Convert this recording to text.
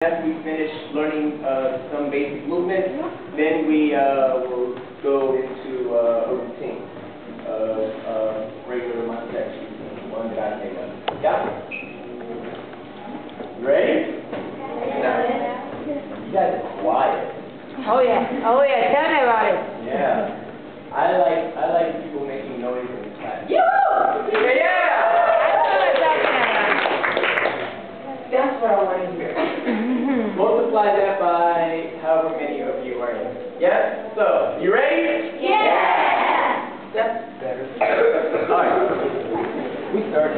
After we finish learning some basic movements, then we will go into a routine, regular Montessori routine, one that I made up. Yeah? You ready? Now, you guys are quiet. Oh yeah, tell me about it. Yeah. I like people making noise in the class. Yoo-hoo! Yeah! That's what I want to hear. Multiply that by however many of you are in. Yes? So, you ready? Yeah! That's better. All right. We start.